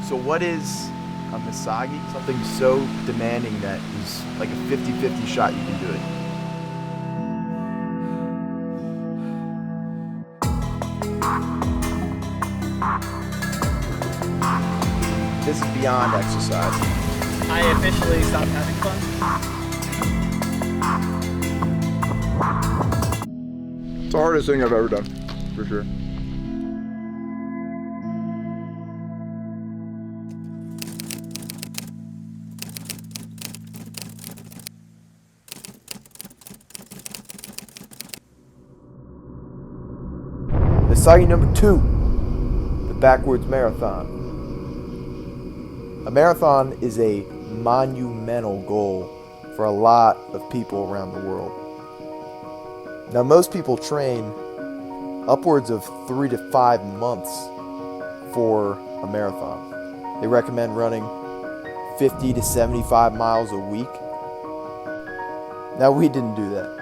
So what is a Misogi? Something so demanding that is like a 50-50 shot you can do it. This is beyond exercise. I officially stopped having fun. It's the hardest thing I've ever done, for sure. Misogi number 2, the backwards marathon. A marathon is a monumental goal for a lot of people around the world. Now, most people train upwards of 3 to 5 months for a marathon. They recommend running 50 to 75 miles a week. Now, we didn't do that.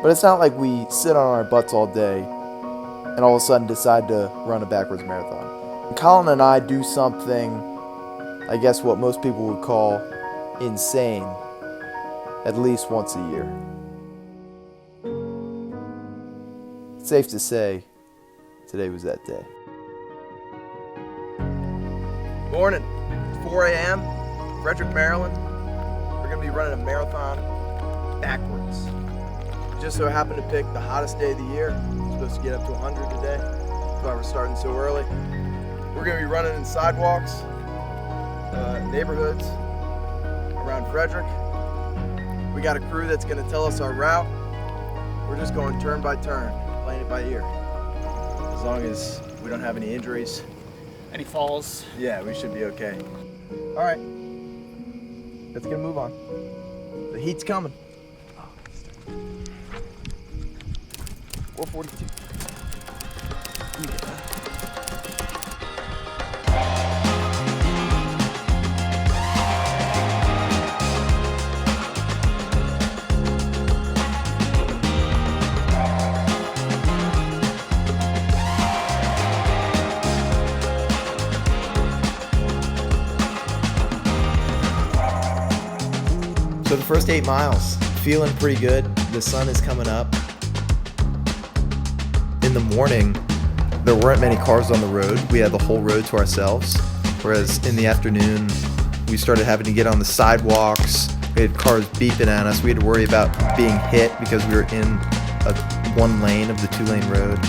But it's not like we sit on our butts all day and all of a sudden decide to run a backwards marathon. Colin and I do something, I guess what most people would call insane, at least once a year. It's safe to say, today was that day. Morning, it's 4 a.m., Frederick, Maryland. We're gonna be running a marathon backwards. Just so happened to pick the hottest day of the year. We're supposed to get up to 100 today. That's why we're starting so early. We're gonna be running in sidewalks, neighborhoods around Frederick. We got a crew that's gonna tell us our route. We're just going turn by turn, playing it by ear. As long as we don't have any injuries. Any falls? Yeah, we should be okay. All right, let's get a move on. The heat's coming. 442. So the first 8 miles, feeling pretty good. The sun is coming up. In the morning, there weren't many cars on the road. We had the whole road to ourselves. Whereas in the afternoon, we started having to get on the sidewalks. We had cars beeping at us. We had to worry about being hit because we were in one lane of the 2-lane road.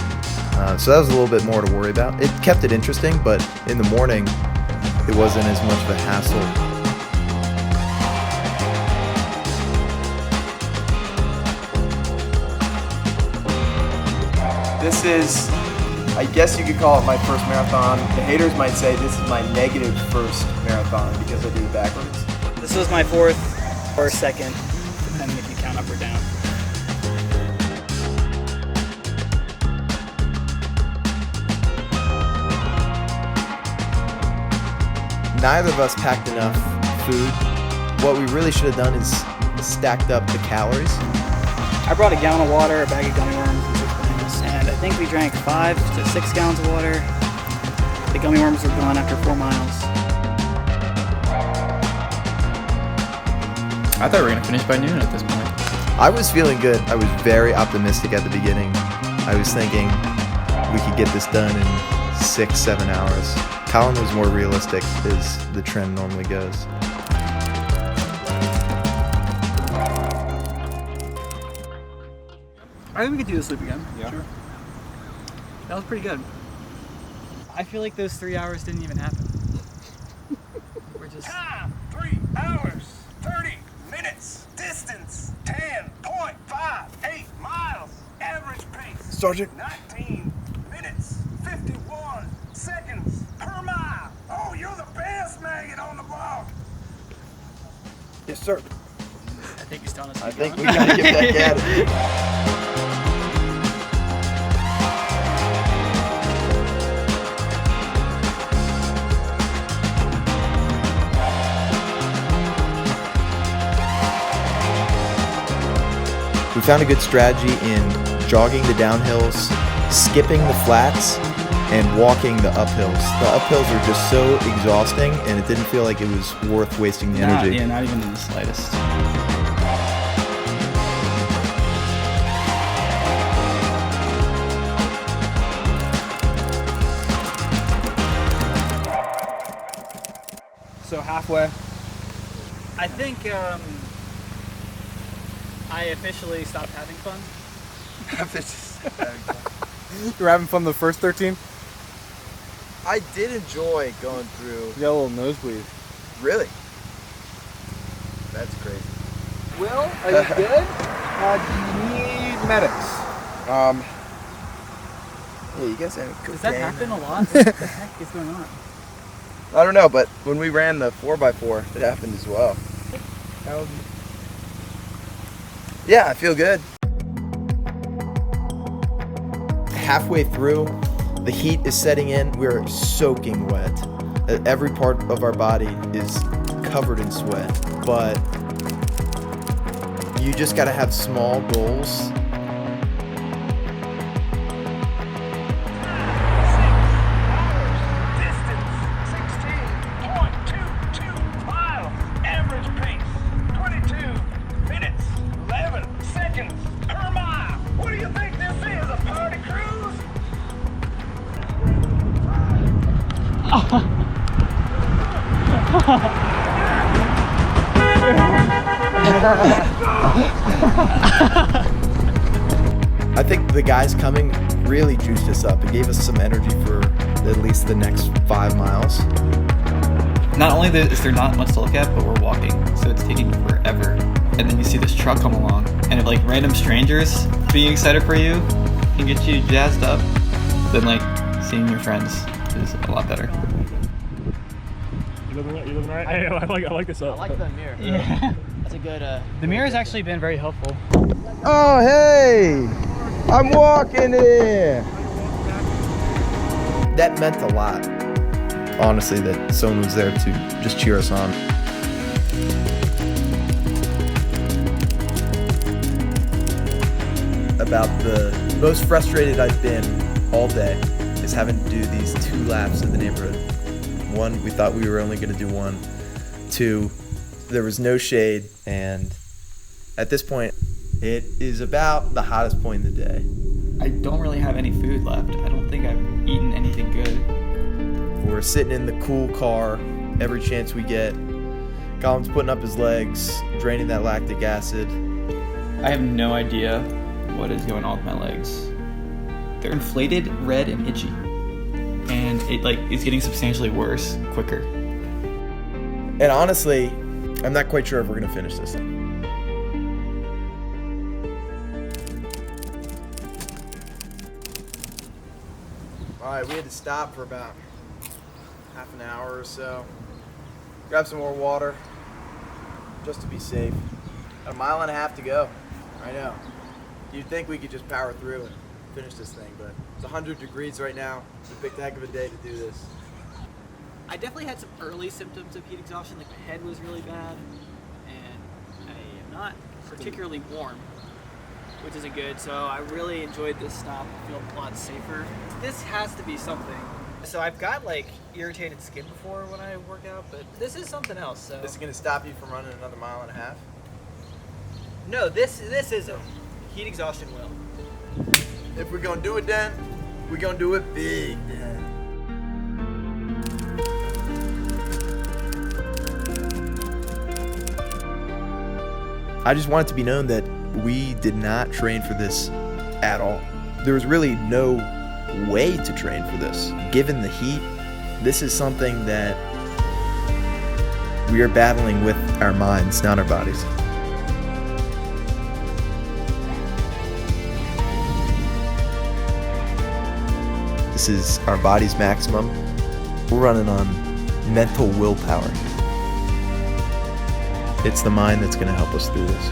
So that was a little bit more to worry about. It kept it interesting, but in the morning, it wasn't as much of a hassle. This is, I guess you could call it my first marathon. The haters might say this is my negative first marathon because I did it backwards. This was my 4th or 2nd, depending if you count up or down. Neither of us packed enough food. What we really should have done is stacked up the calories. I brought a gallon of water, a bag of gummy worms, and I think we drank 5 to 6 gallons of water. The gummy worms were gone after 4 miles. I thought we were going to finish by noon at this point. I was feeling good. I was very optimistic at the beginning. I was thinking we could get this done in 6-7 hours. Colin was more realistic, as the trend normally goes. I think we could do this loop again. Yeah. Sure. That was pretty good. I feel like those 3 hours didn't even happen. We're just... Time, 3 hours, 30 minutes, distance, 10.58 miles, average pace, Sergeant. 19 minutes, 51 seconds per mile. Oh, you're the best maggot on the block. Yes, sir. I think he's telling us to I keep think we going. gotta get back at it. We found a good strategy in jogging the downhills, skipping the flats, and walking the uphills. The uphills are just so exhausting, and it didn't feel like it was worth wasting the energy. Yeah, not even in the slightest. So halfway. I think I officially stopped having fun. You were having fun the first 13? I did enjoy going through. You got a little nosebleed. Really? That's crazy. Will, are you good? Do you need medics? Yeah, you guys have a Does that happen a lot? What the heck is going on? I don't know, but when we ran the 4x4, it happened as well. Yeah, I feel good. Halfway through, the heat is setting in. We're soaking wet. Every part of our body is covered in sweat. But you just gotta have small goals. Distance 16.22 miles. Average pace 22 minutes 11 seconds per mile. What do you think this is? A party cruise? I think the guys coming really juiced us up. It gave us some energy for at least the next 5 miles. Not only is there not much to look at, but we're walking, so it's taking forever. And then you see this truck come along, and if, like, random strangers being excited for you can get you jazzed up, then like seeing your friends is a lot better. You living right? I like this up. I like the mirror. Yeah. That's a good, the mirror has actually been very helpful. Oh, hey! I'm walking here! That meant a lot, honestly, that someone was there to just cheer us on. About the most frustrated I've been all day is having to do these 2 laps in the neighborhood. 1, we thought we were only going to do 1. 2, there was no shade, and at this point, it is about the hottest point in the day. I don't really have any food left. I don't think I've eaten anything good. We're sitting in the cool car every chance we get. Colin's putting up his legs, draining that lactic acid. I have no idea what is going on with my legs. They're inflated, red, and itchy. And it is getting substantially worse quicker. And honestly, I'm not quite sure if we're going to finish this thing. Alright, we had to stop for about half an hour or so. Grab some more water, just to be safe. Got 1.5 miles to go. I know. You'd think we could just power through and finish this thing, but it's 100 degrees right now. It's a big heck of a day to do this. I definitely had some early symptoms of heat exhaustion, like my head was really bad, and I am not particularly warm, which isn't good, so I really enjoyed this stop. I feel a lot safer. This has to be something. So I've got like irritated skin before when I work out, but this is something else. So This is going to stop you from running another 1.5 miles? no, this isn't. Heat exhaustion will. If we're going to do it then, we're going to do it big then. I just want it to be known that we did not train for this at all. There was really no way to train for this. Given the heat, this is something that we are battling with our minds, not our bodies. This is our body's maximum. We're running on mental willpower. It's the mind that's going to help us through this.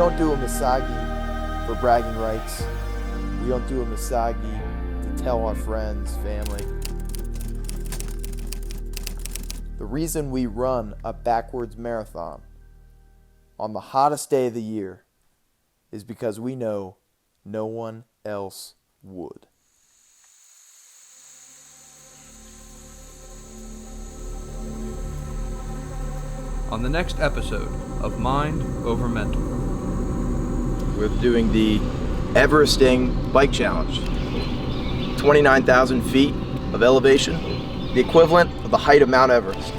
don't do a Misogi for bragging rights. We don't do a Misogi to tell our friends, family. The reason we run a backwards marathon on the hottest day of the year is because we know no one else would. On the next episode of Mind Over Mental. We're doing the Everesting Bike Challenge. 29,000 feet of elevation, the equivalent of the height of Mount Everest.